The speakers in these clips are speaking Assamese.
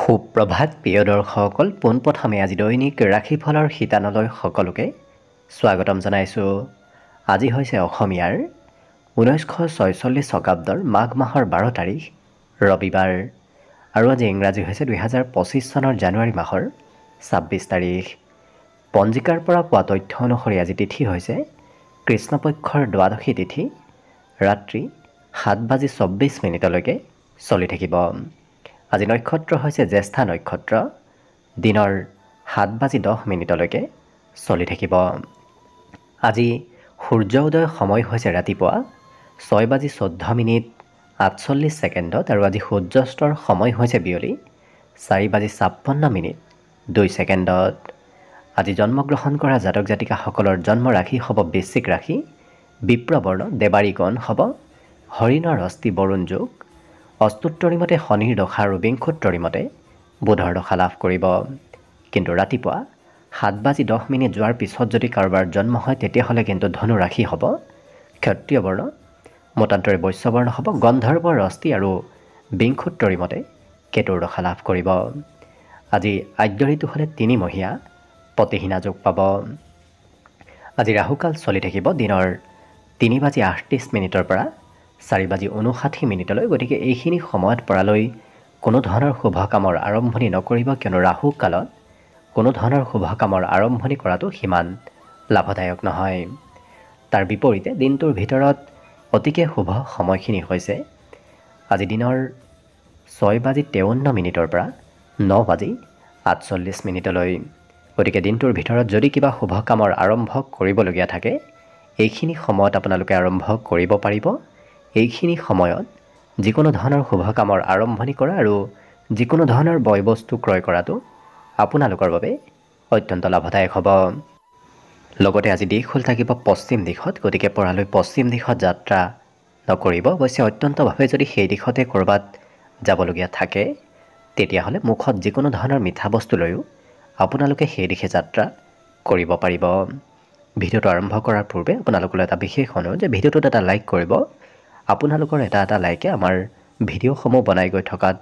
সুপ্ৰভাত প্ৰিয় দৰ্শকসকল, পোনপ্ৰথমে আজি দৈনিক ৰাশিফলৰ শিতানলৈ সকলোকে স্বাগতম জনাইছোঁ। আজি হৈছে অসমীয়াৰ 1946 শকাব্দৰ মাঘ মাহৰ 12 তাৰিখ ৰবিবাৰ আৰু আজি ইংৰাজী হৈছে 2025 চনৰ জানুৱাৰী মাহৰ 26 তাৰিখ। পঞ্জিকাৰ পৰা পোৱা তথ্য অনুসৰি আজি তিথি হৈছে কৃষ্ণপক্ষৰ দ্বাদশী তিথি, ৰাত্ৰি 7:24 চলি থাকিব। আজি নক্ষত্ৰ হৈছে জ্যেষ্ঠা নক্ষত্ৰ, দিনৰ 7:10 চলি থাকিব। আজি সূৰ্য উদয়ৰ সময় হৈছে ৰাতিপুৱা 6:14 আৰু আজি সূৰ্যাস্তৰ সময় হৈছে বিয়লি 4:56 আজি জন্মগ্ৰহণ কৰা জাতক জাতিকাসকলৰ জন্ম ৰাশি হ'ব বৃশ্চিক ৰাশি, বিপ্ৰবৰ্ণ দেৱাৰীগণ হ'ব হৰিণৰ অস্থি বৰুণ যোগ, অস্তুত্তৰীমতে শনিৰ দশা আৰু বিংশোত্তৰীমতে বুধৰ দশা লাভ কৰিব। কিন্তু ৰাতিপুৱা 7:10 যোৱাৰ পিছত যদি কাৰোবাৰ জন্ম হয় তেতিয়াহ'লে কিন্তু ধনু ৰাশি হ'ব ক্ষত্ৰিয় বৰ্ণ, মতান্তৰে বৈশ্যবৰ্ণ হ'ব গন্ধৰ্বৰ অস্থি আৰু বিংশোত্তৰীমতে কেতুৰ দশা লাভ কৰিব। আজি আদ্য ঋতু হ'লে 3 মহীয়া পতিহীনা যোগ পাব। আজি ৰাহুকাল চলি থাকিব দিনৰ 3:38 পৰা 4:59। গতিকে এইখিনি সময়ত পৰালৈ কোনো ধৰণৰ শুভ কামৰ আৰম্ভণি নকৰিব, কিয়নো ৰাহু কালত কোনো ধৰণৰ শুভ কামৰ আৰম্ভণি কৰাটো সিমান লাভদায়ক নহয়। তাৰ বিপৰীতে দিনটোৰ ভিতৰত অতিকে শুভ সময়খিনি হৈছে আজি দিনৰ 6:53 পৰা 9:48। গতিকে দিনটোৰ ভিতৰত যদি কিবা শুভ কামৰ আৰম্ভ কৰিবলগীয়া থাকে এইখিনি সময়ত আপোনালোকে আৰম্ভ কৰিব পাৰিব। এইখিনি সময়ত যিকোনো ধৰণৰ শুভ কামৰ আৰম্ভণি কৰা আৰু যিকোনো ধৰণৰ বয় বস্তু ক্ৰয় কৰাটো আপোনালোকৰ বাবে অত্যন্ত লাভদায়ক হ'ব। লগতে আজি দিশ হ'ল থাকিব পশ্চিম দিশত, গতিকে পৰালৈ পশ্চিম দিশত যাত্ৰা নকৰিব। অৱশ্যে অত্যন্তভাৱে যদি সেই দিশতে ক'ৰবাত যাবলগীয়া থাকে তেতিয়াহ'লে মুখত যিকোনো ধৰণৰ মিঠা বস্তু লৈও আপোনালোকে সেই দিশে যাত্ৰা কৰিব পাৰিব। ভিডিঅ'টো আৰম্ভ কৰাৰ পূৰ্বে আপোনালোকলৈ এটা বিশেষ অনুৰোধ যে ভিডিঅ'টোত এটা লাইক কৰিব। আপোনালোকৰ এটা লাইকে আমাৰ ভিডিঅ'সমূহ বনাই গৈ থকাত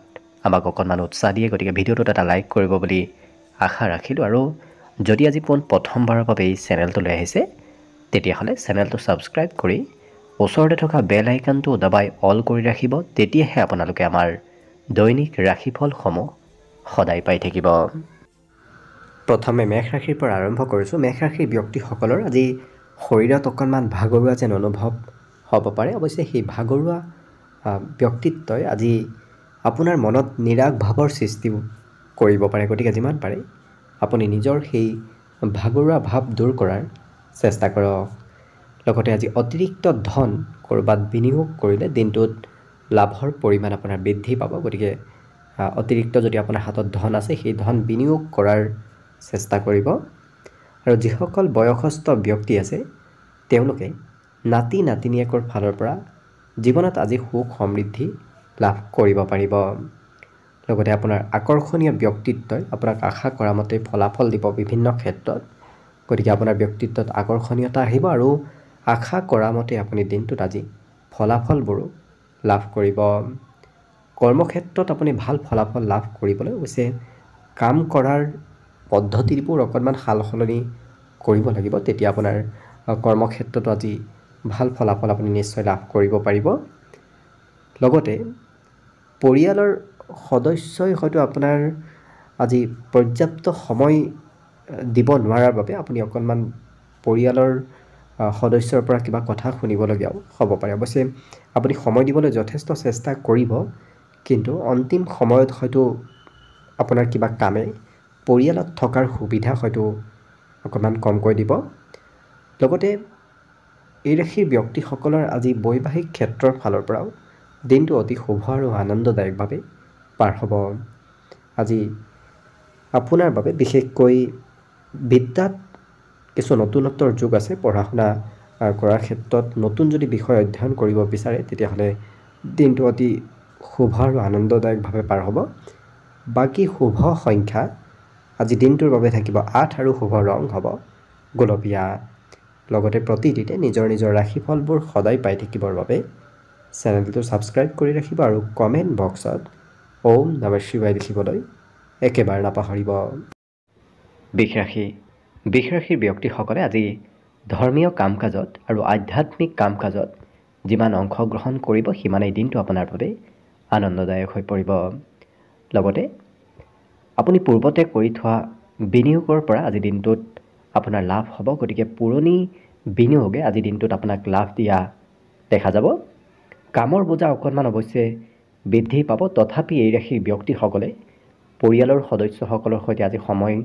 আমাক অকণমান উৎসাহ দিয়ে। গতিকে ভিডিঅ'টোত এটা লাইক কৰিব বুলি আশা ৰাখিলোঁ। আৰু যদি আজি প্ৰথমবাৰৰ বাবে এই চেনেলটোলৈ আহিছে তেতিয়াহ'লে চেনেলটো ছাবস্ক্ৰাইব কৰি ওচৰতে থকা বেল আইকনটো দবাই অল কৰি ৰাখিব। তেতিয়াহে আপোনালোকে আমাৰ দৈনিক ৰাশিফলসমূহ সদায় পাই থাকিব। প্ৰথমে মেষ ৰাশিৰ পৰা আৰম্ভ কৰিছোঁ। মেষ ৰাশিৰ ব্যক্তিসকলৰ আজি শৰীৰত অকণমান ভাগৰুৱা যেন অনুভৱ হ'ব পাৰে। অৱশ্যে সেই ভাগৰুৱা ব্যক্তিত্বই আজি আপোনাৰ মনত নিৰাশ ভাৱৰ সৃষ্টি কৰিব পাৰে। গতিকে যিমান পাৰে আপুনি নিজৰ সেই ভাগৰুৱা ভাৱ দূৰ কৰাৰ চেষ্টা কৰক। লগতে আজি অতিৰিক্ত ধন ক'ৰবাত বিনিয়োগ কৰিলে দিনটোত লাভৰ পৰিমাণ আপোনাৰ বৃদ্ধি পাব। গতিকে অতিৰিক্ত যদি আপোনাৰ হাতত ধন আছে সেই ধন বিনিয়োগ কৰাৰ চেষ্টা কৰিব। আৰু যিসকল বয়সস্থ ব্যক্তি আছে তেওঁলোকে নাতি নাতিনীয়েকৰ ফালৰ পৰা জীৱনত আজি সুখ সমৃদ্ধি লাভ কৰিব পাৰিব। লগতে আপোনাৰ আকৰ্ষণীয় ব্যক্তিত্বই আপোনাক আশা কৰা মতে ফলাফল দিব বিভিন্ন ক্ষেত্ৰত। গতিকে আপোনাৰ ব্যক্তিত্বত আকৰ্ষণীয়তা আহিব আৰু আশা কৰা মতে আপুনি দিনটোত আজি ফলাফলবোৰো লাভ কৰিব। কৰ্মক্ষেত্ৰত আপুনি ভাল ফলাফল লাভ কৰিবলৈ অৱশ্যে কাম কৰাৰ পদ্ধতিবোৰ অকণমান সাল সলনি কৰিব লাগিব। তেতিয়া আপোনাৰ কৰ্মক্ষেত্ৰতো আজি ভাল ফলাফল আপুনি নিশ্চয় লাভ কৰিব পাৰিব। লগতে পৰিয়ালৰ সদস্যই হয়তো আপোনাৰ আজি পৰ্যাপ্ত সময় দিব নোৱাৰাৰ বাবে আপুনি অকণমান পৰিয়ালৰ সদস্যৰ পৰা কিবা কথা শুনিবলগীয়াও হ'ব পাৰে। অৱশ্যে আপুনি সময় দিবলৈ যথেষ্ট চেষ্টা কৰিব, কিন্তু অন্তিম সময়ত হয়তো আপোনাৰ কিবা কামে পৰিয়ালত থকাৰ সুবিধা হয়তো অকণমান কমকৈ দিব। লগতে এই ৰাশিৰ ব্যক্তিসকলৰ আজি বৈবাহিক ক্ষেত্ৰৰ ফালৰ পৰাও দিনটো অতি শুভ আৰু আনন্দদায়কভাৱে পাৰ হ'ব। আজি আপোনাৰ বাবে বিশেষকৈ বিদ্যাত কিছু নতুনত্বৰ যুগ আছে। পঢ়া শুনা কৰাৰ ক্ষেত্ৰত নতুন যদি বিষয় অধ্যয়ন কৰিব বিচাৰে তেতিয়াহ'লে দিনটো অতি শুভ আৰু আনন্দদায়কভাৱে পাৰ হ'ব। বাকী শুভ সংখ্যা আজি দিনটোৰ বাবে থাকিব 8 আৰু শুভ ৰং হ'ব গোলপীয়া। লগতে প্ৰতিদিনে নিজৰ নিজৰ ৰাশিফলবোৰ সদায় পাই থাকিবৰ বাবে চেনেলটো ছাবস্ক্ৰাইব কৰি ৰাখিব আৰু কমেণ্ট বক্সত ওম নমঃ শিৱায় লিখিবলৈ একেবাৰে নাপাহৰিব। বৃষ ৰাশিৰ ব্যক্তিসকলে আজি ধৰ্মীয় কাম কাজত আৰু আধ্যাত্মিক কাম কাজত যিমান অংশগ্ৰহণ কৰিব সিমানেই দিনটো আপোনাৰ বাবে আনন্দদায়ক হৈ পৰিব। লগতে আপুনি পূৰ্বতে কৰি থোৱা বিনিয়োগৰ পৰা আজি দিনটোত আপোনাৰ লাভ হ'ব। গতিকে পুৰণি বিনিয়োগে আজি দিনটোত আপোনাক লাভ দিয়া দেখা যাব। কামৰ বোজা অকণমান অৱশ্যে বৃদ্ধি পাব, তথাপি এই ৰাশিৰ ব্যক্তিসকলে পৰিয়ালৰ সদস্যসকলৰ সৈতে আজি সময়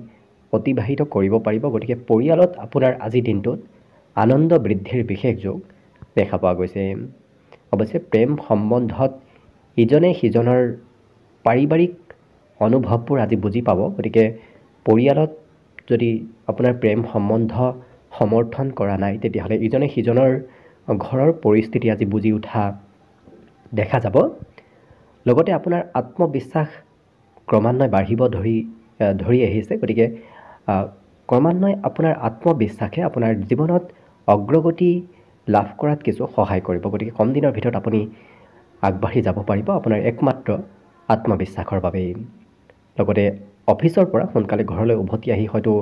অতিবাহিত কৰিব পাৰিব। গতিকে পৰিয়ালত আপোনাৰ আজিৰ দিনটোত আনন্দ বৃদ্ধিৰ বিশেষ যোগ দেখা পোৱা গৈছে। অৱশ্যে প্ৰেম সম্বন্ধত ইজনে সিজনৰ পাৰিবাৰিক অনুভৱবোৰ আজি বুজি পাব। গতিকে পৰিয়ালত যদি আপোনাৰ প্ৰেম সম্বন্ধ সমৰ্থন কৰা নাই, তেতিয়াহ'লে ইজনে সিজনৰ ঘৰৰ পৰিস্থিতি আজি বুজি উঠা দেখা যাব। লগতে আপোনাৰ আত্মবিশ্বাস ক্ৰমান্বয়ে বাঢ়িব ধৰি আহিছে। গতিকে ক্ৰমান্বয়ে আপোনাৰ আত্মবিশ্বাসে আপোনাৰ জীৱনত অগ্ৰগতি লাভ কৰাত কিছু সহায় কৰিব। গতিকে কম দিনৰ ভিতৰত আপুনি আগবাঢ়ি যাব পাৰিব আপোনাৰ একমাত্ৰ আত্মবিশ্বাসৰ বাবেই। লগতে অফিচৰ পৰা সোনকালে ঘৰলৈ উভতি আহি হয়তো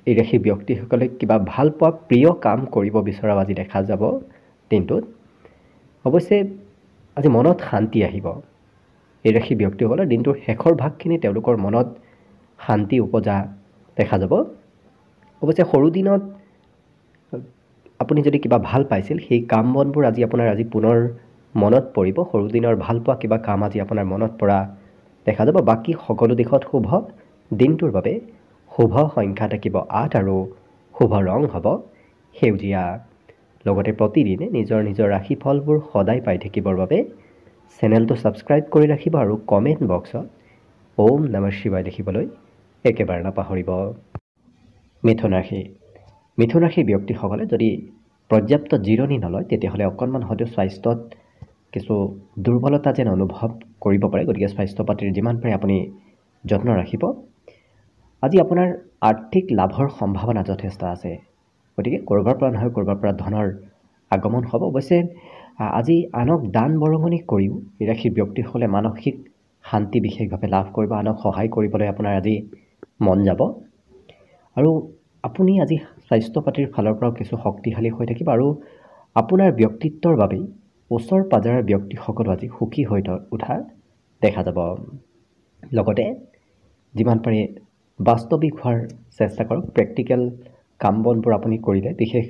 এই ৰাশিৰ ব্যক্তিসকলে কিবা ভাল পোৱা প্ৰিয় কাম কৰিব বিচৰাও আজি দেখা যাব দিনটোত। অৱশ্যে আজি মনত শান্তি আহিব। এই ৰাশিৰ ব্যক্তিসকলৰ দিনটোৰ শেষৰ ভাগখিনি তেওঁলোকৰ মনত শান্তি উপজা দেখা যাব। অৱশ্যে সৰু দিনত আপুনি যদি কিবা ভাল পাইছিল, সেই কাম বনবোৰ আজি আপোনাৰ পুনৰ মনত পৰিব। সৰুদিনৰ ভাল পোৱা কিবা কাম আজি আপোনাৰ মনত পৰা দেখা যাব। বাকী সকলো দিশত শুভ। দিনটোৰ বাবে শুভ সংখ্যা থাকিব 8 আৰু শুভ ৰং হ'ব সেউজীয়া। লগতে প্ৰতিদিনে নিজৰ নিজৰ ৰাশিফলবোৰ সদায় পাই থাকিবৰ বাবে চেনেলটো ছাবস্ক্ৰাইব কৰি ৰাখিব আৰু কমেণ্ট বক্সত ওম নমঃ শিৱায় লিখিবলৈ একেবাৰে নাপাহৰিব। মিথুন ৰাশিৰ ব্যক্তিসকলে যদি পৰ্যাপ্ত জিৰণি নলয়, তেতিয়াহ'লে অকণমান হয়তো স্বাস্থ্যত কিছু দুৰ্বলতা যেন অনুভৱ কৰিব পাৰে। গতিকে স্বাস্থ্য পাতিৰ যিমান পাৰে আপুনি যত্ন ৰাখিব। আজি আপোনাৰ আৰ্থিক লাভৰ সম্ভাৱনা যথেষ্ট আছে। গতিকে ক'ৰবাৰ পৰা নহয় ক'ৰবাৰ পৰা ধনৰ আগমন হ'ব। অৱশ্যে আজি আনক দান বৰঙণি কৰিও এই ৰাশিৰ ব্যক্তিসকলে মানসিক শান্তি বিশেষভাৱে লাভ কৰিব। আনক সহায় কৰিবলৈ আপোনাৰ আজি মন যাব আৰু আপুনি আজি স্বাস্থ্য পাতিৰ ফালৰ পৰাও কিছু শক্তিশালী হৈ থাকিব আৰু আপোনাৰ ব্যক্তিত্বৰ বাবেই ওচৰ পাজৰৰ ব্যক্তিসকলো আজি সুখী হৈ উঠা দেখা যাব। লগতে যিমান পাৰে বাস্তৱিক হোৱাৰ চেষ্টা কৰক। প্ৰেক্টিকেল কাম বনবোৰ আপুনি কৰিলে বিশেষ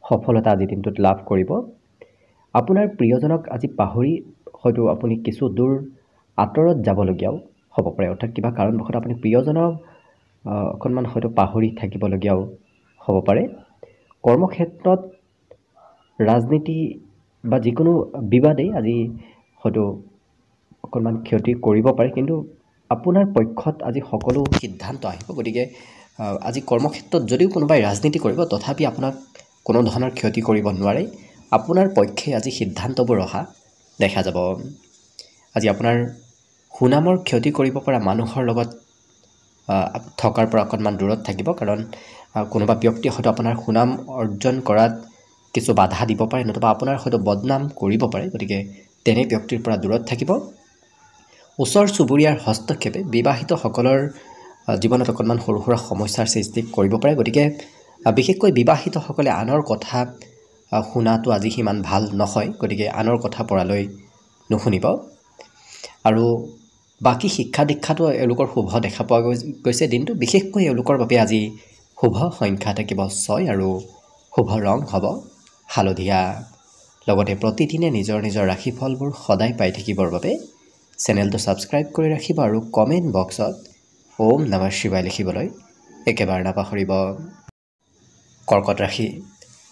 সফলতা আজি দিনটোত লাভ কৰিব। আপোনাৰ প্ৰিয়জনক আজি পাহৰি হয়তো আপুনি কিছু দূৰ আঁতৰত যাবলগীয়াও হ'ব পাৰে। অৰ্থাৎ কিবা কাৰণবশতঃ আপুনি প্ৰিয়জনক অকণমান হয়তো পাহৰি থাকিবলগীয়াও হ'ব পাৰে। কৰ্মক্ষেত্ৰত ৰাজনীতি বা যিকোনো বিবাদেই আজি হয়তো অকণমান ক্ষতি কৰিব পাৰে, কিন্তু আপোনাৰ পক্ষত আজি সকলো সিদ্ধান্ত আহিব। গতিকে আজি কৰ্মক্ষেত্ৰত যদিও কোনোবাই ৰাজনীতি কৰিব, তথাপি আপোনাক কোনো ধৰণৰ ক্ষতি কৰিব নোৱাৰে। আপোনাৰ পক্ষে আজি সিদ্ধান্তবোৰ অহা দেখা যাব। আজি আপোনাৰ সুনামৰ ক্ষতি কৰিব পৰা মানুহৰ লগত থকাৰ পৰা অকণমান দূৰত থাকিব, কাৰণ কোনোবা ব্যক্তিয়ে হয়তো আপোনাৰ সুনাম অৰ্জন কৰাত কিছু বাধা দিব পাৰে, নতুবা আপোনাৰ হয়তো বদনাম কৰিব পাৰে। গতিকে তেনে ব্যক্তিৰ পৰা দূৰত থাকিব। ওচৰ চুবুৰীয়াৰ হস্তক্ষেপে বিবাহিতসকলৰ জীৱনত অকণমান সৰু সুৰা সমস্যাৰ সৃষ্টি কৰিব পাৰে। গতিকে বিশেষকৈ বিবাহিতসকলে আনৰ কথা শুনাটো আজি সিমান ভাল নহয়। গতিকে আনৰ কথা পৰালৈ নুশুনিব। আৰু বাকী শিক্ষা দীক্ষাটো এওঁলোকৰ শুভ দেখা পোৱা গৈছে দিনটো। বিশেষকৈ এওঁলোকৰ বাবে আজি শুভ সংখ্যা থাকিব 6 আৰু শুভ ৰং হ'ব হালধীয়া। লগতে প্ৰতিদিনে নিজৰ নিজৰ ৰাশিফলবোৰ সদায় পাই থাকিবৰ বাবে চেনেলটো ছাবস্ক্ৰাইব কৰি ৰাখিব আৰু কমেণ্ট বক্সত ওম নমঃ শিৱায় লিখিবলৈ একেবাৰে নাপাহৰিব।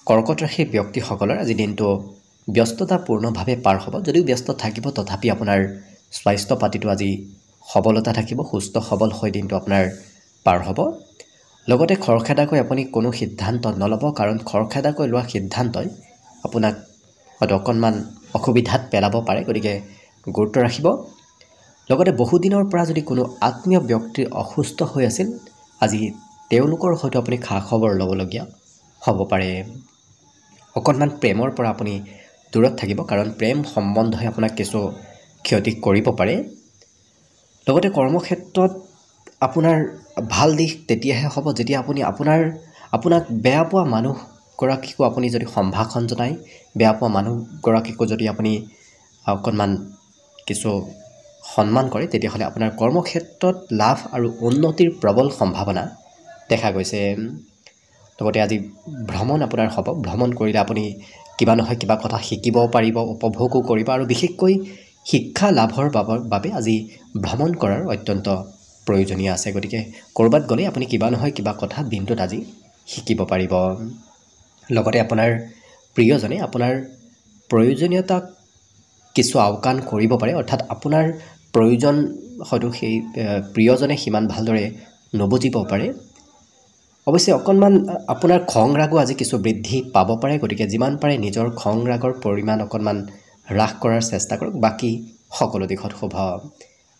কৰ্কট ৰাশিৰ ব্যক্তিসকলৰ আজি দিনটো ব্যস্ততাপূৰ্ণভাৱে পাৰ হ'ব। যদিও ব্যস্ত থাকিব, তথাপি আপোনাৰ স্বাস্থ্য পাতিটো আজি সবলতা থাকিব। সুস্থ সবল হৈ দিনটো আপোনাৰ পাৰ হ'ব। লগতে খৰখেদাকৈ আপুনি কোনো সিদ্ধান্ত নল'ব, কাৰণ খৰখেদাকৈ লোৱা সিদ্ধান্তই আপোনাক হয়তো অকণমান অসুবিধাত পেলাব পাৰে। গতিকে গুৰুত্ব ৰাখিব। লগতে বহুদিনৰ পৰা যদি কোনো আত্মীয় ব্যক্তি অসুস্থ হৈ আছিল, আজি তেওঁলোকৰ হয়তো আপুনি খা খবৰ ল'বলগীয়া হ'ব পাৰে। অকণমান প্ৰেমৰ পৰা আপুনি দূৰত থাকিব, কাৰণ প্ৰেম সম্বন্ধই আপোনাক কিছু ক্ষতি কৰিব পাৰে। লগতে কৰ্মক্ষেত্ৰত আপোনাৰ ভাল দিশ তেতিয়াহে হ'ব যেতিয়া আপুনি আপোনাক বেয়া পোৱা মানুহগৰাকীকো আপুনি যদি সম্ভাষণ জনায়, বেয়া পোৱা মানুহগৰাকীকো যদি আপুনি অকণমান কিছু সন্মান কৰে, তেতিয়াহ'লে আপোনাৰ কৰ্মক্ষেত্ৰত লাভ আৰু উন্নতিৰ প্ৰবল সম্ভাৱনা দেখা গৈছে। লগতে আজি ভ্ৰমণ আপোনাৰ হ'ব। ভ্ৰমণ কৰিলে আপুনি কিবা নহয় কিবা কথা শিকিব পাৰিব, উপভোগো কৰিব আৰু বিশেষকৈ শিক্ষা লাভৰ বাবে আজি ভ্ৰমণ কৰাৰ অত্যন্ত প্ৰয়োজনীয় আছে। গতিকে ক'ৰবাত গ'লে আপুনি কিবা নহয় কিবা কথা দিনটোত আজি শিকিব পাৰিব। লগতে আপোনাৰ প্ৰিয়জনে আপোনাৰ প্ৰয়োজনীয়তাক কিছু আওকাণ কৰিব পাৰে, অৰ্থাৎ আপোনাৰ প্ৰয়োজন হয়তো সেই প্ৰিয়জনে সিমান ভালদৰে নুবুজিব পাৰে। অৱশ্যে অকণমান আপোনাৰ খং ৰাগো আজি কিছু বৃদ্ধি পাব পাৰে। গতিকে যিমান পাৰে নিজৰ খং ৰাগৰ পৰিমাণ অকণমান হ্ৰাস কৰাৰ চেষ্টা কৰক। বাকী সকলো দিশত শুভ।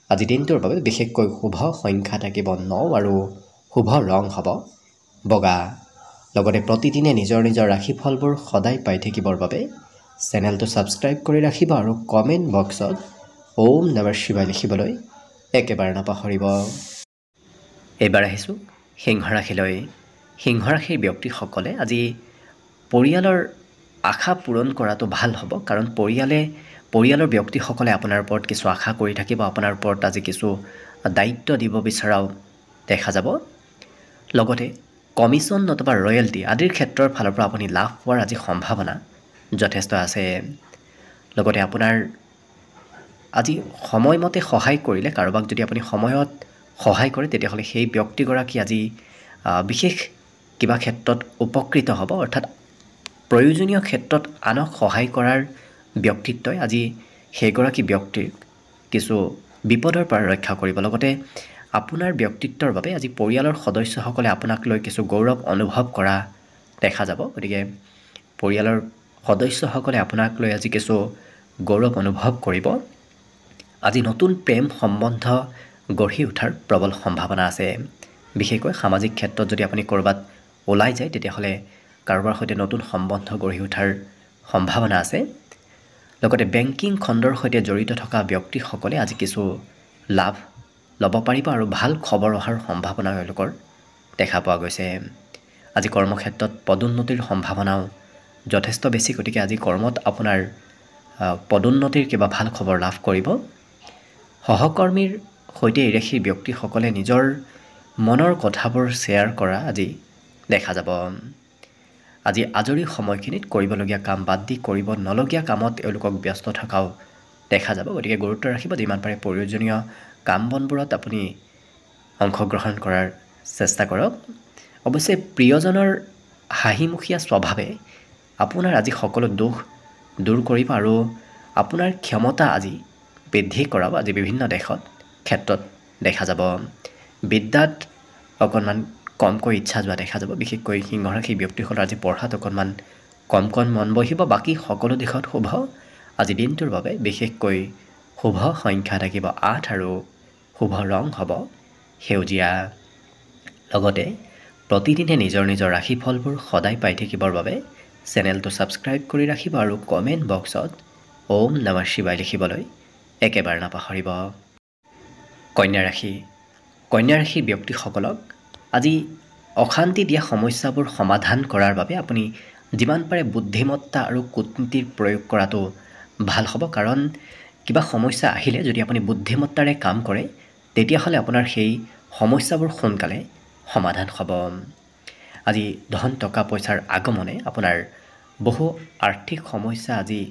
আজি দিনটোৰ বাবে বিশেষকৈ শুভ সংখ্যা থাকিব 9 আৰু শুভ ৰং হ'ব বগা। লগতে প্ৰতিদিনে নিজৰ ৰাশিফলবোৰ সদায় পাই থাকিবৰ বাবে চেনেলটো ছাবস্ক্ৰাইব কৰি ৰাখিব আৰু কমেণ্ট বক্সত ওম নমঃ শিৱায় লিখিবলৈ একেবাৰে নাপাহৰিব। এইবাৰ আহিছোঁ সিংহ ৰাশিলৈ। সিংহ ৰাশিৰ ব্যক্তিসকলে আজি পৰিয়ালৰ আশা পূৰণ কৰাটো ভাল হ'ব, কাৰণ পৰিয়ালৰ ব্যক্তিসকলে আপোনাৰ ওপৰত কিছু আশা কৰি থাকিব, আপোনাৰ ওপৰত আজি কিছু দায়িত্ব দিব বিচৰাও দেখা যাব। লগতে কমিশ্যন নতুবা ৰয়েলটি আদিৰ ক্ষেত্ৰৰ ফালৰ পৰা আপুনি লাভ পোৱাৰ আজি সম্ভাৱনা যথেষ্ট আছে। লগতে আপোনাৰ আজি সময়মতে সহায় কৰিলে, কাৰোবাক যদি আপুনি সময়ত সহায় কৰে, তেতিয়াহ'লে সেই ব্যক্তিগৰাকী আজি বিশেষ কিবা ক্ষেত্ৰত উপকৃত হ'ব। অৰ্থাৎ প্ৰয়োজনীয় ক্ষেত্ৰত আনক সহায় কৰাৰ ব্যক্তিত্বই আজি সেইগৰাকী ব্যক্তিক কিছু বিপদৰ পৰা ৰক্ষা কৰিব। লগতে আপোনাৰ ব্যক্তিত্বৰ বাবে আজি পৰিয়ালৰ সদস্যসকলে আপোনাক লৈ কিছু গৌৰৱ অনুভৱ কৰা দেখা যাব। গতিকে পৰিয়ালৰ সদস্যসকলে আপোনাক লৈ আজি কিছু গৌৰৱ অনুভৱ কৰিব। আজি নতুন প্ৰেম সম্বন্ধ গঢ়ি উঠাৰ প্ৰবল সম্ভাৱনা আছে। বিশেষকৈ সামাজিক ক্ষেত্ৰত যদি আপুনি ক'ৰবাত ওলাই যায়, তেতিয়াহ'লে কাৰোবাৰ সৈতে নতুন সম্বন্ধ গঢ়ি উঠাৰ সম্ভাৱনা আছে। লগতে বেংকিং খণ্ডৰ সৈতে জড়িত থকা ব্যক্তিসকলে আজি কিছু লাভ ল'ব পাৰিব আৰু ভাল খবৰ অহাৰ সম্ভাৱনা তেওঁলোকৰ দেখা পোৱা গৈছে। আজি কৰ্মক্ষেত্ৰত পদোন্নতিৰ সম্ভাৱনাও যথেষ্ট বেছি। গতিকে আজি কৰ্মত আপোনাৰ পদোন্নতিৰ কিবা ভাল খবৰ লাভ কৰিব। সহকৰ্মীৰ সৈতে এই ৰাশিৰ ব্যক্তিসকলে নিজৰ মনৰ কথাবোৰ শ্বেয়াৰ কৰা আজি দেখা যাব। আজি আজৰি সময়খিনিত কৰিবলগীয়া কাম বাদ দি কৰিব নলগীয়া কামত এওঁলোকক ব্যস্ত থকাও দেখা যাব। গতিকে গুৰুত্ব ৰাখিব, যিমান পাৰে প্ৰয়োজনীয় কাম বনবোৰত আপুনি অংশগ্ৰহণ কৰাৰ চেষ্টা কৰক। অৱশ্যে প্ৰিয়জনৰ হাঁহিমুখীয়া স্বভাৱে আপোনাৰ আজি সকলো দুখ দূৰ কৰিব আৰু আপোনাৰ ক্ষমতা আজি বৃদ্ধি কৰাব আজি বিভিন্ন ক্ষেত্ৰত দেখা যাব। বিদ্যাত অকণমান কমকৈ ইচ্ছা যোৱা দেখা যাব। বিশেষকৈ সিংহ ৰাশিৰ ব্যক্তিসকলৰ আজি পঢ়াত অকণমান কম মন বহিব। বাকী সকলো দিশত শুভ। আজি দিনটোৰ বাবে বিশেষকৈ শুভ সংখ্যা থাকিব 8 আৰু শুভ ৰং হ'ব সেউজীয়া। লগতে প্ৰতিদিনে নিজৰ ৰাশিফলবোৰ সদায় পাই থাকিবৰ বাবে চেনেলটো ছাবস্ক্ৰাইব কৰি ৰাখিব আৰু কমেণ্ট বক্সত ওম নমঃ শিৱায় লিখিবলৈ একেবাৰে নাপাহৰিব। কন্যা ৰাশিৰ ব্যক্তিসকলক আজি অশান্তি দিয়া সমস্যাবোৰ সমাধান কৰাৰ বাবে আপুনি যিমান পাৰে বুদ্ধিমত্তা আৰু কূটনীতিৰ প্ৰয়োগ কৰাটো ভাল হ'ব। কাৰণ কিবা সমস্যা আহিলে যদি আপুনি বুদ্ধিমত্তাৰে কাম কৰে, তেতিয়াহ'লে আপোনাৰ সেই সমস্যাবোৰ সোনকালে সমাধান হ'ব। আজি ধন টকা পইচাৰ আগমনে আপোনাৰ বহু আৰ্থিক সমস্যা আজি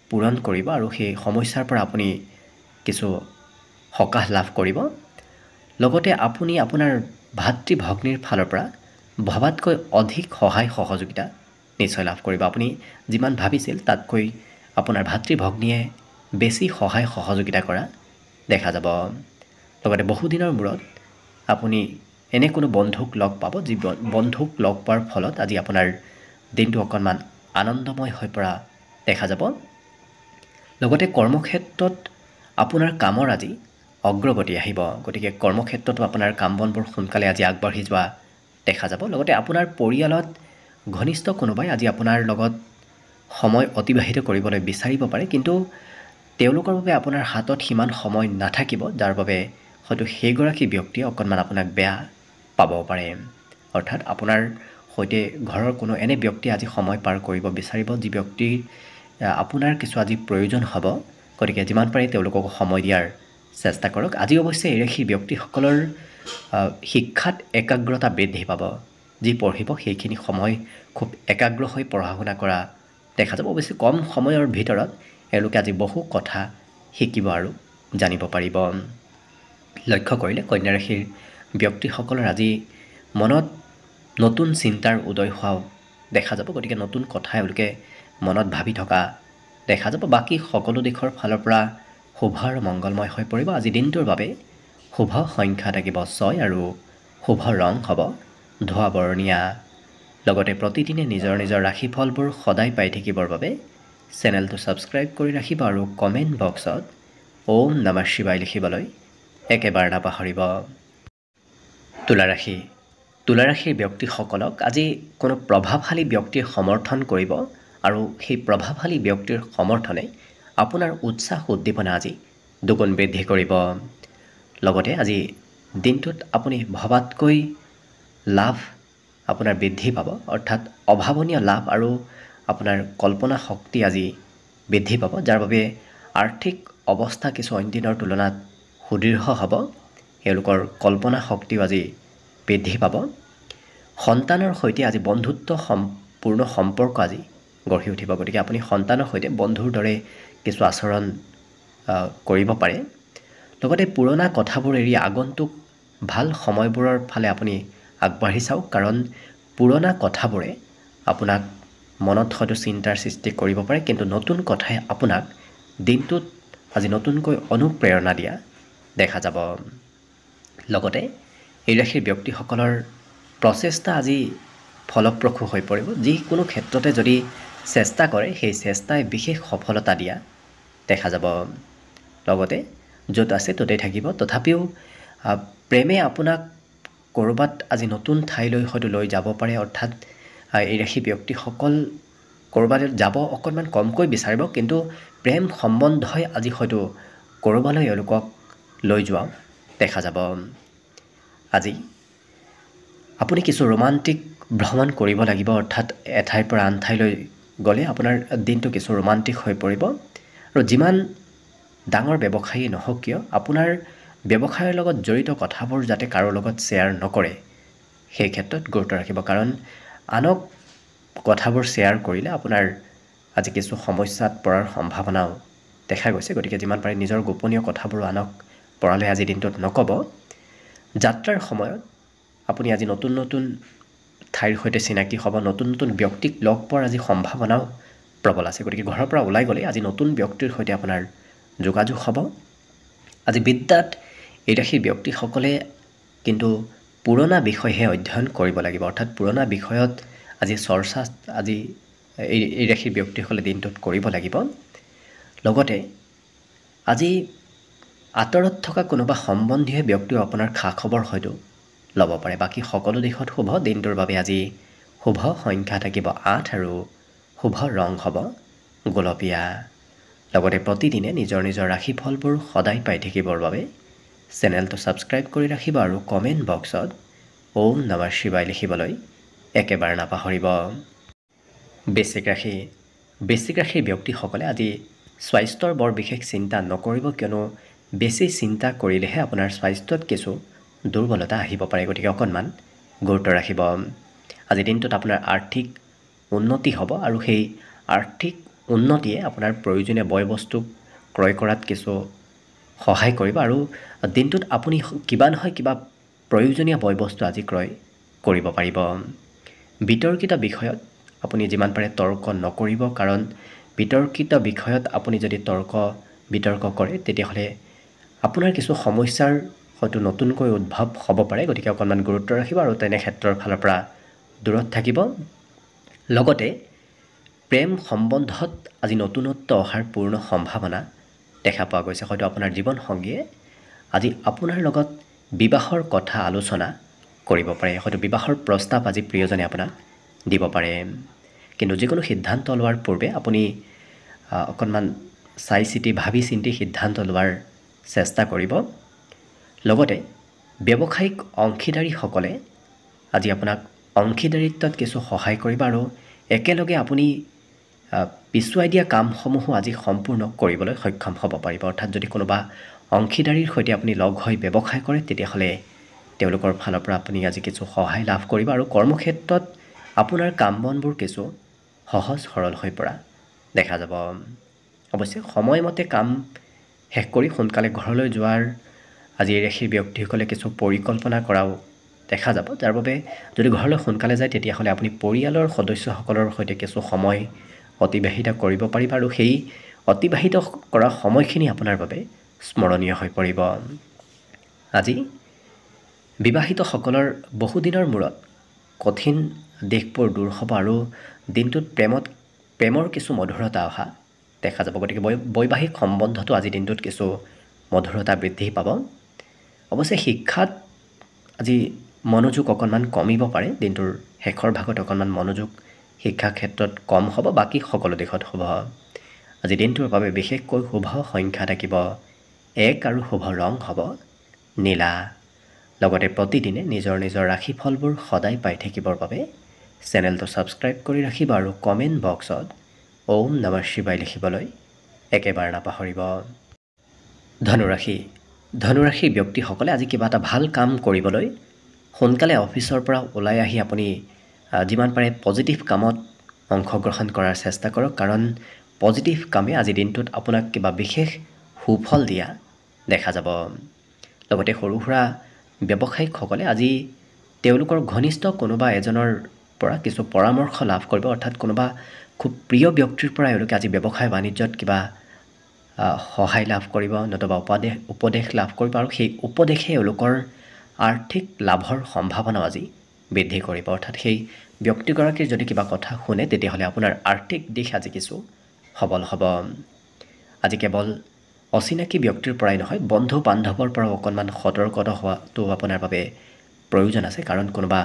পূৰণ কৰিব আৰু সেই সমস্যাৰ পৰা আপুনি কিছু সকাহ লাভ কৰিব। লগতে আপুনি আপোনাৰ ভাতৃ ভগ্নীৰ ফালৰ পৰা ভবাতকৈ অধিক সহায় সহযোগিতা নিশ্চয় লাভ কৰিব। আপুনি যিমান ভাবিছিল তাতকৈ আপোনাৰ ভাতৃ ভগ্নীয়ে বেছি সহায় সহযোগিতা কৰা দেখা যাব। লগতে বহুদিনৰ মূৰত আপুনি এনে কোনো বন্ধুক লগ পাব, যি বন্ধুক লগ পোৱাৰ ফলত আজি আপোনাৰ দিনটো অকণমান আনন্দময় হৈ পৰা দেখা যাব। লগতে কৰ্মক্ষেত্ৰত আপোনাৰ কামৰ আজি অগ্ৰগতি আহিব। গতিকে কৰ্মক্ষেত্ৰতো আপোনাৰ কাম বনবোৰ সোনকালে আজি আগবাঢ়ি যোৱা দেখা যাব। লগতে আপোনাৰ পৰিয়ালত ঘনিষ্ঠ কোনোবাই আজি আপোনাৰ লগত সময় অতিবাহিত কৰিবলৈ বিচাৰিব পাৰে, কিন্তু তেওঁলোকৰ বাবে আপোনাৰ হাতত সিমান সময় নাথাকিব, যাৰ বাবে হয়তো সেইগৰাকী ব্যক্তিয়ে অকণমান আপোনাক বেয়া পাব পাৰে। অৰ্থাৎ আপোনাৰ সৈতে ঘৰৰ কোনো এনে ব্যক্তি আজি সময় পাৰ কৰিব বিচাৰিব যি ব্যক্তিৰ আপোনাৰ কিছু আজি প্ৰয়োজন হ'ব। গতিকে যিমান পাৰে তেওঁলোকক সময় দিয়াৰ চেষ্টা কৰক। আজি অৱশ্যে এই ৰাশিৰ ব্যক্তিসকলৰ শিক্ষাত একাগ্ৰতা বৃদ্ধি পাব। যি পঢ়িব সেইখিনি সময় খুব একাগ্ৰ হৈ পঢ়া শুনা কৰা দেখা যাব। অৱশ্যে কম সময়ৰ ভিতৰত এওঁলোকে আজি বহু কথা শিকিব আৰু জানিব পাৰিব। লক্ষ্য কৰিলে কন্যা ৰাশিৰ ব্যক্তিসকলৰ আজি মনত নতুন চিন্তাৰ উদয় হোৱাও দেখা যাব। গতিকে নতুন কথা এওঁলোকে মনত ভাবি থকা দেখা যাব। বাকী সকলো দিশৰ ফালৰ পৰা শুভ আৰু মংগলময় হৈ পৰিব। আজি দিনটোৰ বাবে শুভ সংখ্যা থাকিব 6 আৰু শুভ ৰং হ'ব ধোঁৱা বৰণীয়া। লগতে প্ৰতিদিনে নিজৰ নিজৰ ৰাশিফলবোৰ সদায় পাই থাকিবৰ বাবে চেনেলটো ছাবস্ক্ৰাইব কৰি ৰাখিব আৰু কমেণ্ট বক্সত ওম নমঃ শিৱায় লিখিবলৈ একেবাৰে নাপাহৰিব। তুলা ৰাশি। তুলা ৰাশিৰ ব্যক্তিসকলক আজি কোনো প্ৰভাৱশালী ব্যক্তিৰ সমৰ্থন কৰিব আৰু সেই প্ৰভাৱশালী ব্যক্তিৰ সমৰ্থনে আপোনাৰ উৎসাহ উদ্দীপনা আজি দুগুণ বৃদ্ধি কৰিব। লগতে আজি দিনটোত আপুনি ভবাতকৈ লাভ আপোনাৰ বৃদ্ধি পাব। অৰ্থাৎ অভাৱনীয় লাভ আৰু আপোনাৰ কল্পনা শক্তি আজি বৃদ্ধি পাব, যাৰ বাবে আৰ্থিক অৱস্থা কিছু অইন দিনৰ তুলনাত সুদৃঢ় হ'ব। এওঁলোকৰ কল্পনা শক্তিও আজি বৃদ্ধি পাব। সন্তানৰ সৈতে আজি বন্ধুত্ব সম্পূৰ্ণ সম্পৰ্ক আজি গঢ়ি উঠিব। গতিকে আপুনি সন্তানৰ সৈতে বন্ধুৰ দৰে কিছু আচৰণ কৰিব পাৰে। লগতে পুৰণা কথাবোৰ এৰি আগন্তুক ভাল সময়বোৰৰ ফালে আপুনি আগবাঢ়ি চাওক, কাৰণ পুৰণা কথাবোৰে আপোনাক মনত হয়তো চিন্তাৰ সৃষ্টি কৰিব পাৰে, কিন্তু নতুন কথাই আপোনাক দিনটোত আজি নতুনকৈ অনুপ্ৰেৰণা দিয়া দেখা যাব। লগতে এই ৰাশিৰ ব্যক্তিসকলৰ প্ৰচেষ্টা আজি ফলপ্ৰসূ হৈ পৰিব। যিকোনো ক্ষেত্ৰতে যদি চেষ্টা কৰে সেই চেষ্টাই বিশেষ সফলতা দিয়া দেখা যাব। লগতে য'ত আছে ত'তেই থাকিব। তথাপিও প্ৰেমে আপোনাক ক'ৰবাত আজি নতুন ঠাইলৈ হয়তো লৈ যাব পাৰে। অৰ্থাৎ এই ৰাশি ব্যক্তিসকল ক'ৰবাত যাব অকণমান কমকৈ বিচাৰিব, কিন্তু প্ৰেম সম্বন্ধই আজি হয়তো ক'ৰবালৈ এওঁলোকক লৈ যোৱা দেখা যাব। আজি আপুনি কিছু ৰোমান্টিক ভ্ৰমণ কৰিব লাগিব। অৰ্থাৎ এঠাইৰ পৰা আন ঠাইলৈ গ'লে আপোনাৰ দিনটো কিছু ৰোমান্টিক হৈ পৰিব। আৰু যিমান ডাঙৰ ব্যৱসায়ী নহওক কিয় আপোনাৰ ব্যৱসায়ৰ লগত জড়িত কথাবোৰ যাতে কাৰো লগত শ্বেয়াৰ নকৰে সেই ক্ষেত্ৰত গুৰুত্ব ৰাখিব, কাৰণ আনক কথাবোৰ শ্বেয়াৰ কৰিলে আপোনাৰ আজি কিছু সমস্যাত পৰাৰ সম্ভাৱনাও দেখা গৈছে। গতিকে যিমান পাৰে নিজৰ গোপনীয় কথাবোৰ আনক পৰালে আজি দিনটোত নক'ব। যাত্ৰাৰ সময়ত আপুনি আজি নতুন নতুন ঠাইৰ সৈতে চিনাকি হ'ব, নতুন নতুন ব্যক্তিক লগ পোৱাৰ আজি সম্ভাৱনাও প্ৰবল আছে। গতিকে ঘৰৰ পৰা ওলাই গ'লে আজি নতুন ব্যক্তিৰ সৈতে আপোনাৰ যোগাযোগ হ'ব। আজি বিদ্যাত এই ৰাশিৰ ব্যক্তিসকলে কিন্তু পুৰণা বিষয়হে অধ্যয়ন কৰিব লাগিব। অৰ্থাৎ পুৰণা বিষয়ত আজি চৰ্চা আজি এই ৰাশিৰ ব্যক্তিসকলে দিনটোত কৰিব লাগিব। লগতে আজি আঁতৰত থকা কোনোবা সম্বন্ধীয় ব্যক্তিও আপোনাৰ খা খবৰ হয়তো ল'ব পাৰে। বাকী সকলো দিশত শুভ। দিনটোৰ বাবে আজি শুভ সংখ্যা থাকিব 8 আৰু শুভ ৰং হ'ব গোলপীয়া। লগতে প্ৰতিদিনে নিজৰ নিজৰ ৰাশিফলবোৰ সদায় পাই থাকিবৰ বাবে চেনেলটো ছাবস্ক্ৰাইব কৰি ৰাখিব আৰু কমেণ্ট বক্সত ওম নমঃ শিৱায় লিখিবলৈ একেবাৰে নাপাহৰিব। বৃশ্চিক ৰাশি। বৃশ্চিক ৰাশিৰ ব্যক্তিসকলে আজি স্বাস্থ্যৰ বৰ বিশেষ চিন্তা নকৰিব, কিয়নো বেছি চিন্তা কৰিলেহে আপোনাৰ স্বাস্থ্যত কিছু দুৰ্বলতা আহিব পাৰে। গতিকে অকণমান গুৰুত্ব ৰাখিব। আজি দিনটোত আপোনাৰ আৰ্থিক উন্নতি হ'ব আৰু সেই আৰ্থিক উন্নতিয়ে আপোনাৰ প্ৰয়োজনীয় বয় বস্তু ক্ৰয় কৰাত কিছু সহায় কৰিব আৰু দিনটোত আপুনি কিবা নহয় কিবা প্ৰয়োজনীয় বয় বস্তু আজি ক্ৰয় কৰিব পাৰিব। বিতৰ্কিত বিষয়ত আপুনি যিমান পাৰে তৰ্ক নকৰিব, কাৰণ বিতৰ্কিত বিষয়ত আপুনি যদি তৰ্ক বিতৰ্ক কৰে তেতিয়াহ'লে আপোনাৰ কিছু সমস্যাৰ হয়তো নতুনকৈ উদ্ভৱ হ'ব পাৰে। গতিকে অকণমান গুৰুত্ব ৰাখিব আৰু তেনে ক্ষেত্ৰৰ ফালৰ পৰা দূৰত থাকিব। লগতে প্ৰেম সম্বন্ধত আজি নতুনত্ব অহাৰ পূৰ্ণ সম্ভাৱনা দেখা পোৱা গৈছে। হয়তো আপোনাৰ জীৱনসংগীয়ে আজি আপোনাৰ লগত বিবাহৰ কথা আলোচনা কৰিব পাৰে। হয়তো বিবাহৰ প্ৰস্তাৱ আজি প্ৰিয়জনে আপোনাক দিব পাৰে। কিন্তু যিকোনো সিদ্ধান্ত লোৱাৰ পূৰ্বে আপুনি অকণমান চাই চিতি ভাবি চিন্তি সিদ্ধান্ত লোৱাৰ চেষ্টা কৰিব। লগতে ব্যৱসায়িক অংশীদাৰীসকলে আজি আপোনাক অংশীদাৰিত্বত কিছু সহায় কৰিব আৰু একেলগে আপুনি পিছুৱাই দিয়া কামসমূহো আজি সম্পূৰ্ণ কৰিবলৈ সক্ষম হ'ব পাৰিব। অৰ্থাৎ যদি কোনোবা অংশীদাৰীৰ সৈতে আপুনি লগ হৈ ব্যৱসায় কৰে তেতিয়াহ'লে তেওঁলোকৰ ফালৰ পৰা আপুনি আজি কিছু সহায় লাভ কৰিব আৰু কৰ্মক্ষেত্ৰত আপোনাৰ কাম বনবোৰ কিছু সহজ সৰল হৈ পৰা দেখা যাব। অৱশ্যে সময়মতে কাম শেষ কৰি সোনকালে ঘৰলৈ যোৱাৰ আজি এই ৰাশিৰ ব্যক্তিসকলে কিছু পৰিকল্পনা কৰাও দেখা যাব, যাৰ বাবে যদি ঘৰলৈ সোনকালে যায় তেতিয়াহ'লে আপুনি পৰিয়ালৰ সদস্যসকলৰ সৈতে কিছু সময় অতিবাহিত কৰিব পাৰিব আৰু সেই অতিবাহিত কৰা সময়খিনি আপোনাৰ বাবে স্মৰণীয় হৈ পৰিব। আজি বিবাহিতসকলৰ বহুদিনৰ মূৰত কঠিন দিশবোৰ দূৰ হ'ব আৰু দিনটোত প্ৰেমৰ কিছু মধুৰতা অহা দেখা যাব। গতিকে বৈবাহিক সম্বন্ধতো আজি দিনটোত কিছু মধুৰতা বৃদ্ধি পাব। অৱশ্যে শিক্ষাত আজি মনোযোগ অকণমান কমিব পাৰে, দিনটোৰ শেষৰ ভাগত অকণমান মনোযোগ শিক্ষা ক্ষেত্ৰত কম হ'ব, বাকী সকলো দিশত শুভ। আজি দিনটোৰ বাবে বিশেষকৈ শুভ সংখ্যা থাকিব 1 আৰু শুভ ৰং হ'ব নীলা। লগতে প্ৰতিদিনে নিজৰ ৰাশিফলবোৰ সদায় পাই থাকিবৰ বাবে চেনেলটো ছাবস্ক্ৰাইব কৰি ৰাখিব আৰু কমেণ্ট বক্সত ওম নমঃ শিৱায় লিখিবলৈ একেবাৰে নাপাহৰিব। ধনুৰাশিৰ ব্যক্তিসকলে আজি কিবা এটা ভাল কাম কৰিবলৈ সোনকালে অফিচৰ পৰা ওলাই আহি আপুনি যিমান পাৰে পজিটিভ কামত অংশগ্ৰহণ কৰাৰ চেষ্টা কৰক, কাৰণ পজিটিভ কামে আজি দিনটোত আপোনাক কিবা বিশেষ সুফল দিয়া দেখা যাব। লগতে সৰু সুৰা ব্যৱসায়িকসকলে আজি তেওঁলোকৰ ঘনিষ্ঠ কোনোবা এজনৰ পৰা কিছু পৰামৰ্শ লাভ কৰিব, অৰ্থাৎ কোনোবা খুব প্ৰিয় ব্যক্তিৰ পৰা এওঁলোকে আজি ব্যৱসায় বাণিজ্যত কিবা সহায় লাভ কৰিব, নতুবা উপদেশ লাভ কৰিব আৰু সেই উপদেশে এওঁলোকৰ আৰ্থিক লাভৰ সম্ভাৱনা আজি বৃদ্ধি কৰিব। অৰ্থাৎ সেই ব্যক্তিগৰাকীৰ যদি কিবা কথা শুনে তেতিয়াহ'লে আপোনাৰ আৰ্থিক দিশ আজি কিছু সবল হ'ব। আজি কেৱল অচিনাকি ব্যক্তিৰ পৰাই নহয়, বন্ধু বান্ধৱৰ পৰাও অকণমান সতৰ্কতা হোৱাটো আপোনাৰ বাবে প্ৰয়োজন আছে, কাৰণ কোনোবা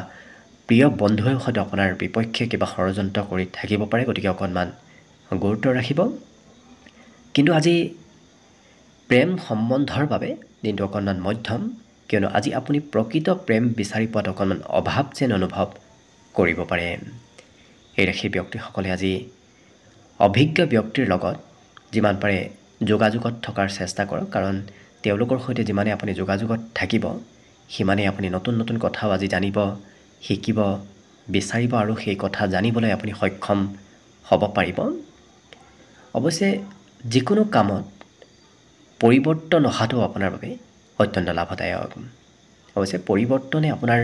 প্ৰিয় বন্ধুৱেও হয়তো আপোনাৰ বিপক্ষে কিবা ষড়যন্ত্ৰ কৰি থাকিব পাৰে, গতিকে অকণমান গুৰুত্ব ৰাখিব। কিন্তু আজি প্ৰেম সম্বন্ধৰ বাবে দিনটো অকণমান মধ্যম, কিয়নো আজি আপুনি প্ৰকৃত প্ৰেম বিচাৰি পোৱাত অকণমান অভাৱ যেন অনুভৱ কৰিব পাৰে। এই ৰাশিৰ ব্যক্তিসকলে আজি অভিজ্ঞ ব্যক্তিৰ লগত যিমান পাৰে যোগাযোগত থকাৰ চেষ্টা কৰক, কাৰণ তেওঁলোকৰ সৈতে যিমানে আপুনি যোগাযোগত থাকিব সিমানেই আপুনি নতুন কথাও আজি জানিব, শিকিব বিচাৰিব আৰু সেই কথা জানিবলৈ আপুনি সক্ষম হ'ব পাৰিব। অৱশ্যে যিকোনো কামত পৰিৱৰ্তন অহাটো আপোনাৰ বাবে অত্যন্ত লাভদায়ক। অৱশ্যে পৰিৱৰ্তনে আপোনাৰ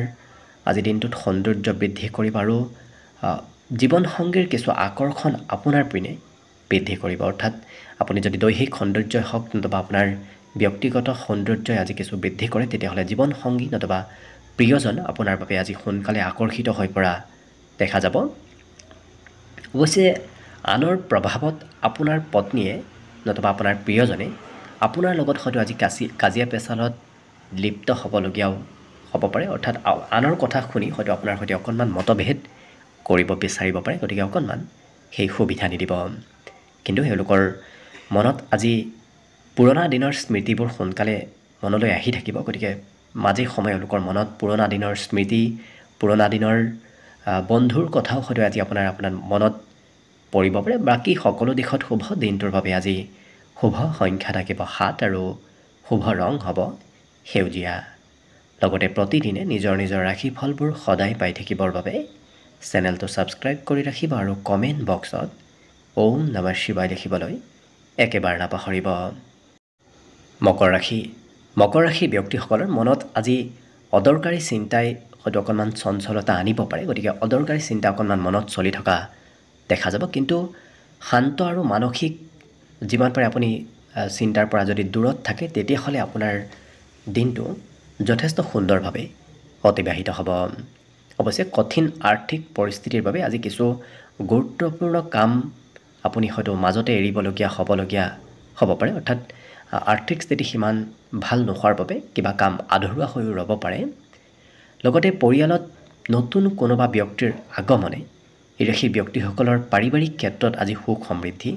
আজি দিনটোত সৌন্দৰ্য বৃদ্ধি কৰিব আৰু জীৱনসংগীৰ কিছু আকৰ্ষণ আপোনাৰ পিনে বৃদ্ধি কৰিব। অৰ্থাৎ আপুনি যদি দৈহিক সৌন্দৰ্যই হওক নতুবা আপোনাৰ ব্যক্তিগত সৌন্দৰ্যই আজি কিছু বৃদ্ধি কৰে তেতিয়াহ'লে জীৱনসংগী নতুবা প্ৰিয়জন আপোনাৰ বাবে আজি সোনকালে আকৰ্ষিত হৈ পৰা দেখা যাব। অৱশ্যে আনৰ প্ৰভাৱত আপোনাৰ পত্নীয়ে নতুবা আপোনাৰ প্ৰিয়জনে আপোনাৰ লগত হয়তো আজি কাজিয়া পেচালত লিপ্ত হ'বলগীয়াও হ'ব পাৰে, অৰ্থাৎ আনৰ কথা শুনি হয়তো আপোনাৰ সৈতে অকণমান মতভেদ কৰিব বিচাৰিব পাৰে, গতিকে অকণমান সেই সুবিধা নিদিব। কিন্তু এওঁলোকৰ মনত আজি পুৰণা দিনৰ স্মৃতিবোৰ সোনকালে মনলৈ আহি থাকিব, গতিকে মাজে সময়ে এওঁলোকৰ মনত পুৰণা দিনৰ স্মৃতি, পুৰণা দিনৰ বন্ধুৰ কথাও হয়তো আজি আপোনাৰ মনত পৰিব পাৰে। বাকী সকলো দিশত শুভ। দিনটোৰ বাবে আজি শুভ সংখ্যা থাকিব 7 আৰু শুভ ৰং হ'ব সেউজীয়া। লগতে প্ৰতিদিনে নিজৰ ৰাশিফলবোৰ সদায় পাই থাকিবৰ বাবে চেনেলটো ছাবস্ক্ৰাইব কৰি ৰাখিব আৰু কমেণ্ট বক্সত ওম নমঃ শিৱায় লিখিবলৈ একেবাৰে নাপাহৰিব। মকৰ ৰাশি ব্যক্তিসকলৰ মনত আজি অদৰকাৰী চিন্তাই হয়তো অকণমান চঞ্চলতা আনিব পাৰে, গতিকে অদৰকাৰী চিন্তা অকণমান মনত চলি থকা দেখা যাব। কিন্তু শান্ত আৰু মানসিক যিমান পাৰে আপুনি চিন্তাৰ পৰা যদি দূৰত থাকে তেতিয়াহ'লে আপোনাৰ দিনটো যথেষ্ট সুন্দৰভাৱে অতিবাহিত হ'ব। অৱশ্যে কঠিন আৰ্থিক পৰিস্থিতিৰ বাবে আজি কিছু গুৰুত্বপূৰ্ণ কাম আপুনি হয়তো মাজতে এৰিবলগীয়া হ'ব পাৰে, অৰ্থাৎ আৰ্থিক স্থিতি সিমান ভাল নোহোৱাৰ বাবে কিবা কাম আধৰুৱা হৈও ৰ'ব পাৰে। লগতে পৰিয়ালত নতুন কোনোবা ব্যক্তিৰ আগমনে এই ৰাশিৰ ব্যক্তিসকলৰ পাৰিবাৰিক ক্ষেত্ৰত আজি সুখ সমৃদ্ধি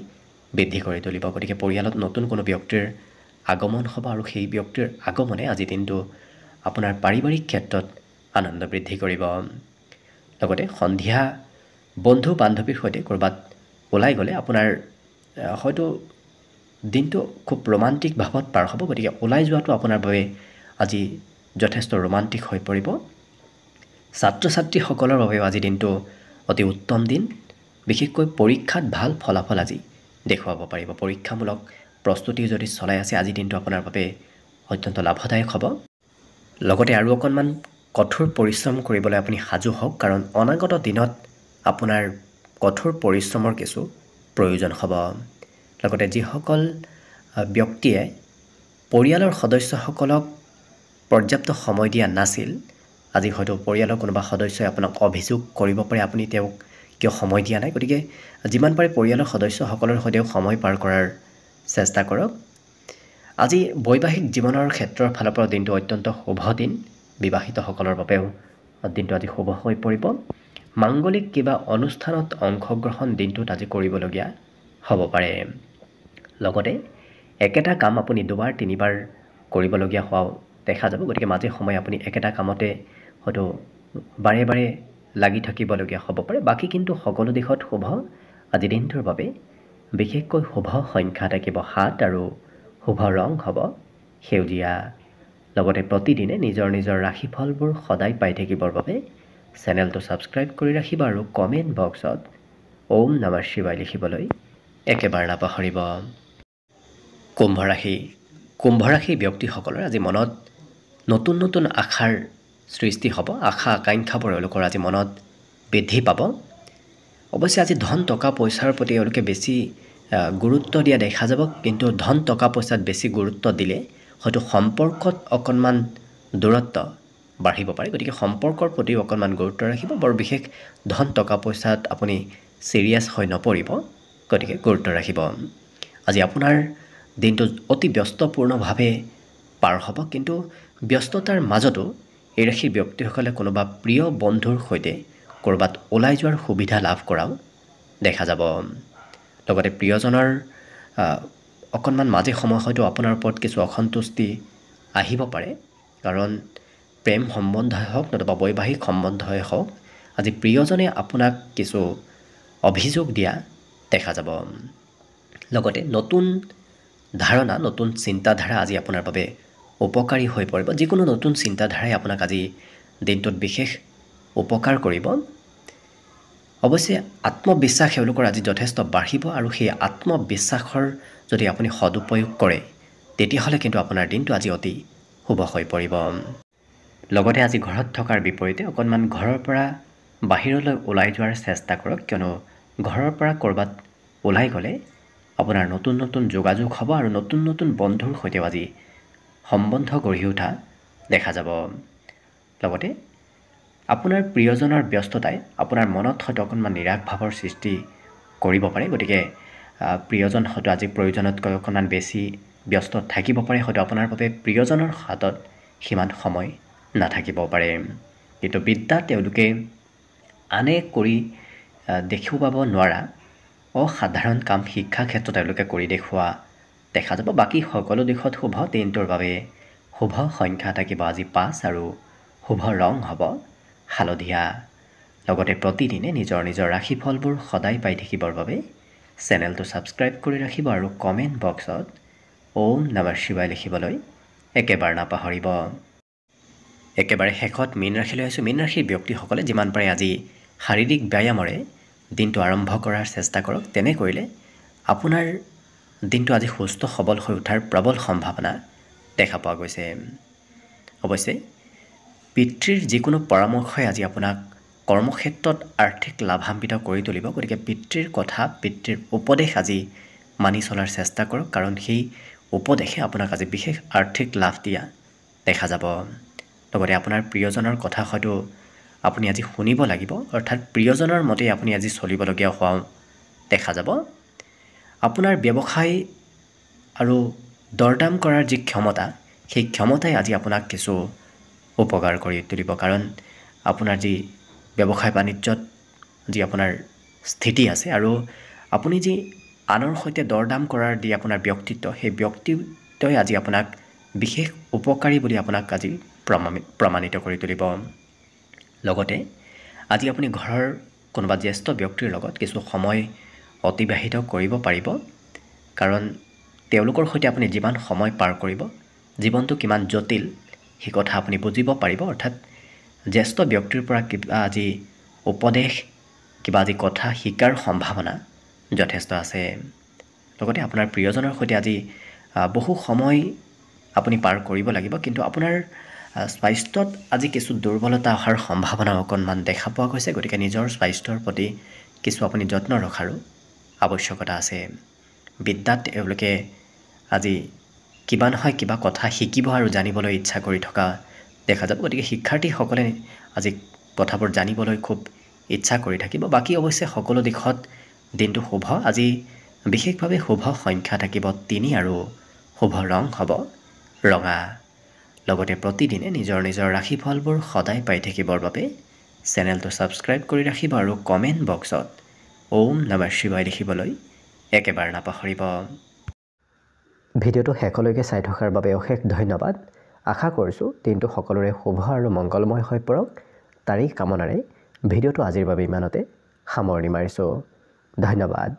বৃদ্ধি কৰি তুলিব। গতিকে পৰিয়ালত নতুন কোনো ব্যক্তিৰ আগমন হ'ব আৰু সেই ব্যক্তিৰ আগমনে আজি দিনটো আপোনাৰ পাৰিবাৰিক ক্ষেত্ৰত আনন্দ বৃদ্ধি কৰিব। লগতে সন্ধিয়া বন্ধু বান্ধৱীৰ সৈতে ক'ৰবাত ওলাই গ'লে আপোনাৰ হয়তো দিনটো খুব ৰোমান্টিক ভাৱত পাৰ হ'ব, গতিকে ওলাই যোৱাটো আপোনাৰ বাবে আজি যথেষ্ট ৰোমান্টিক হৈ পৰিব। ছাত্ৰ ছাত্ৰীসকলৰ বাবেও আজি দিনটো অতি উত্তম দিন, বিশেষকৈ পৰীক্ষাত ভাল ফলাফল আজি দেখুৱাব পাৰিব। পৰীক্ষামূলক প্ৰস্তুতি যদি চলাই আছে আজি দিনটো আপোনাৰ বাবে অত্যন্ত লাভদায়ক হ'ব। লগতে আৰু অকণমান কঠোৰ পৰিশ্ৰম কৰিবলৈ আপুনি সাজু হওক, কাৰণ অনাগত দিনত আপোনাৰ কঠোৰ পৰিশ্ৰমৰ কিছু প্ৰয়োজন হ'ব। লগতে যিসকল ব্যক্তিয়ে পৰিয়ালৰ সদস্যসকলক পৰ্যাপ্ত সময় দিয়া নাছিল, আজি হয়তো পৰিয়ালৰ কোনোবা সদস্যই আপোনাক অভিযোগ কৰিব পাৰে আপুনি তেওঁক কিয় সময় দিয়া নাই, গতিকে যিমান পাৰে পৰিয়ালৰ সদস্যসকলৰ সৈতেও সময় পাৰ কৰাৰ চেষ্টা কৰক। আজি বৈবাহিক জীৱনৰ ক্ষেত্ৰৰ ফালৰ পৰা দিনটো অত্যন্ত শুভ দিন, বিবাহিতসকলৰ বাবেও দিনটো আজি শুভ হৈ পৰিব। মাংগলিক কিবা অনুষ্ঠানত অংশগ্ৰহণ দিনটোত আজি কৰিবলগীয়া হ'ব পাৰে। লগতে একেটা কাম আপুনি দুবাৰ তিনিবাৰ কৰিবলগীয়া হোৱাও দেখা যাব, গতিকে মাজে সময়ে আপুনি একেটা কামতে হয়তো বাৰে বাৰে লাগি থাকিবলগীয়া হ'ব পাৰে। বাকী কিন্তু সকলো দিশত শুভ আজি দিনটোৰ বাবে। বিশেষকৈ শুভ সংখ্যা থাকিব 7 আৰু শুভ ৰং হ'ব সেউজীয়া। লগতে প্ৰতিদিনে নিজৰ নিজৰ ৰাশিফলবোৰ সদায় পাই থাকিবৰ বাবে চেনেলটো ছাবস্ক্ৰাইব কৰি ৰাখিব আৰু কমেণ্ট বক্সত ওম নমঃ শিৱায় লিখিবলৈ একেবাৰে নাপাহৰিব। কুম্ভ ৰাশি। কুম্ভ ৰাশিৰ ব্যক্তিসকলৰ আজি মনত নতুন নতুন আশাৰ সৃষ্টি হ'ব। আশা আকাংক্ষাবোৰ এওঁলোকৰ আজি মনত বৃদ্ধি পাব। অৱশ্যে আজি ধন টকা পইচাৰ প্ৰতি এওঁলোকে বেছি গুৰুত্ব দিয়া দেখা যাব, কিন্তু ধন টকা পইচাত বেছি গুৰুত্ব দিলে হয়তো সম্পৰ্কত অকণমান দূৰত্ব বাঢ়িব পাৰে, গতিকে সম্পৰ্কৰ প্ৰতিও অকণমান গুৰুত্ব ৰাখিব। বৰ বিশেষ ধন টকা পইচাত আপুনি চিৰিয়াছ হৈ নপৰিব, গতিকে গুৰুত্ব ৰাখিব। আজি আপোনাৰ দিনটো অতি ব্যস্তপূৰ্ণভাৱে পাৰ হ'ব, কিন্তু ব্যস্ততাৰ মাজতো এই ৰাশিৰ ব্যক্তিসকলে কোনোবা প্ৰিয় বন্ধুৰ সৈতে ক'ৰবাত ওলাই যোৱাৰ সুবিধা লাভ কৰাও দেখা যাব। লগতে প্ৰিয়জনৰ অকণমান মাজে সময় হয়তো আপোনাৰ ওপৰত কিছু অসন্তুষ্টি আহিব পাৰে, কাৰণ প্ৰেম সম্বন্ধই হওক নতুবা বৈবাহিক সম্বন্ধই হওক, আজি প্ৰিয়জনে আপোনাক কিছু অভিযোগ দিয়া দেখা যাব। লগতে নতুন ধাৰণা নতুন চিন্তাধাৰা আজি আপোনাৰ বাবে উপকাৰী হৈ পৰিব। যিকোনো নতুন চিন্তাধাৰাই আপোনাক আজি দিনটোত বিশেষ উপকাৰ কৰিব। অৱশ্যে আত্মবিশ্বাস এওঁলোকৰ আজি যথেষ্ট বাঢ়িব, আৰু সেই আত্মবিশ্বাসৰ যদি আপুনি সদুপয়োগ কৰে তেতিয়াহ'লে কিন্তু আপোনাৰ দিনটো আজি অতি শুভ হৈ পৰিব। লগতে আজি ঘৰত থকাৰ বিপৰীতে অকণমান ঘৰৰ পৰা বাহিৰলৈ ওলাই যোৱাৰ চেষ্টা কৰক, কিয়নো ঘৰৰ পৰা ক'ৰবাত ওলাই গ'লে আপোনাৰ নতুন নতুন যোগাযোগ হ'ব আৰু নতুন নতুন বন্ধুৰ সৈতেও আজি সম্বন্ধ গঢ়ি উঠা দেখা যাব। লগতে আপোনাৰ প্ৰিয়জনৰ ব্যস্ততাই আপোনাৰ মনত হয়তো অকণমান নিৰাশ ভাৱৰ সৃষ্টি কৰিব পাৰে, গতিকে প্ৰিয়জন হয়তো আজি প্ৰয়োজনতকৈ অকণমান বেছি ব্যস্ত থাকিব পাৰে। হয়তো আপোনাৰ বাবে প্ৰিয়জনৰ হাতত সিমান সময় নাথাকিব পাৰে, কিন্তু বিদ্যা তেওঁলোকে আনে কৰি দেখুৱাব নোৱাৰা অসাধাৰণ কাম শিক্ষা ক্ষেত্ৰত তেওঁলোকে কৰি দেখুওৱা দেখা যাব। বাকী সকলো দিশত শুভ। দিনটোৰ বাবে শুভ সংখ্যা থাকিব আজি 5 আৰু শুভ ৰং হ'ব হালধীয়া। লগতে প্ৰতিদিনে নিজৰ নিজৰ ৰাশিফলবোৰ সদায় পাই থাকিবৰ বাবে চেনেলটো ছাবস্ক্ৰাইব কৰি ৰাখিব আৰু কমেণ্ট বক্সত ওম নমঃ শিৱায় লিখিবলৈ একেবাৰে নাপাহৰিব। একেবাৰে শেষত মীন ৰাশিলৈ আহিছোঁ। মীন ৰাশিৰ ব্যক্তিসকলে যিমান পাৰে আজি শাৰীৰিক ব্যায়ামৰে দিনটো আৰম্ভ কৰাৰ চেষ্টা কৰক। তেনে কৰিলে আপোনাৰ দিনটো আজি সুস্থ সবল হৈ উঠাৰ প্ৰবল সম্ভাৱনা দেখা পোৱা গৈছে। অৱশ্যে পিতৃৰ যিকোনো পৰামৰ্শই আজি আপোনাক কৰ্মক্ষেত্ৰত আৰ্থিক লাভান্বিত কৰি তুলিব, গতিকে পিতৃৰ কথা পিতৃৰ উপদেশ আজি মানি চলাৰ চেষ্টা কৰক, কাৰণ সেই উপদেশে আপোনাক আজি বিশেষ আৰ্থিক লাভ দিয়া দেখা যাব। লগতে আপোনাৰ প্ৰিয়জনৰ কথা হয়তো আপুনি আজি শুনিব লাগিব, অৰ্থাৎ প্ৰিয়জনৰ মতে আপুনি আজি চলিবলগীয়া হোৱাও দেখা যাব। আপোনাৰ ব্যৱসায় আৰু দৰদাম কৰাৰ যি ক্ষমতা, সেই ক্ষমতাই আজি আপোনাক কিছু উপকাৰ কৰি তুলিব, কাৰণ আপোনাৰ যি ব্যৱসায় বাণিজ্যত যি আপোনাৰ স্থিতি আছে আৰু আপুনি যি আনৰ সৈতে দৰদাম কৰাৰ দি আপোনাৰ ব্যক্তিত্ব, সেই তই আজি আপোনাক বিশেষ উপকাৰী বুলি আপোনাক আজি প্ৰমাণিত কৰি তুলিব। লগতে আজি আপুনি ঘৰৰ কোনোবা জ্যেষ্ঠ ব্যক্তিৰ লগত কিছু সময় অতিবাহিত কৰিব পাৰিব, কাৰণ তেওঁলোকৰ সৈতে আপুনি যিমান সময় পাৰ কৰিব জীৱনটো কিমান জটিল সেই কথা আপুনি বুজিব পাৰিব। অৰ্থাৎ জ্যেষ্ঠ ব্যক্তিৰ পৰা কিবা আজি উপদেশ, কিবা আজি কথা শিকাৰ সম্ভাৱনা যথেষ্ট আছে। লগতে আপোনাৰ প্ৰিয়জনৰ সৈতে আজি বহু সময় আপুনি পাৰ কৰিব লাগিব, কিন্তু আপোনাৰ স্বাস্থ্যত আজি কিছু দুৰ্বলতা অহাৰ সম্ভাৱনা অকণমান দেখা পোৱা গৈছে। গতিকে নিজৰ স্বাস্থ্যৰ প্ৰতি কিছু আপুনি যত্ন ৰখাৰো আৱশ্যকতা আছে। বিদ্যাত এওঁলোকে আজি কিবা নহয় কিবা কথা শিকিব আৰু জানিবলৈ ইচ্ছা কৰি থকা দেখা যাব। গতিকে শিক্ষাৰ্থীসকলে আজি কথাবোৰ জানিবলৈ খুব ইচ্ছা কৰি থাকিব। বাকী অৱশ্যে সকলো দিশত দিনটো শুভ। আজি বিশেষভাৱে শুভ সংখ্যা থাকিব 3 আৰু শুভ ৰং হ'ব ৰঙা। লগতে প্ৰতিদিনে নিজৰ নিজৰ ৰাশিফলবোৰ সদায় পাই থাকিবৰ বাবে চেনেলটো ছাবস্ক্ৰাইব কৰি ৰাখিব আৰু কমেণ্ট বক্সত ওম নমঃ শিৱায় লিখিবলৈ একেবাৰে নাপাহৰিব। ভিডিঅ'টো শেষলৈকে চাই থকাৰ বাবে অশেষ ধন্যবাদ। আশা কৰিছোঁ দিনটো সকলোৰে শুভ আৰু মংগলময় হৈ পৰক। তাৰেই কামনাৰে ভিডিঅ'টো আজিৰ বাবে ইমানতে সামৰণি মাৰিছোঁ। ধন্যবাদ।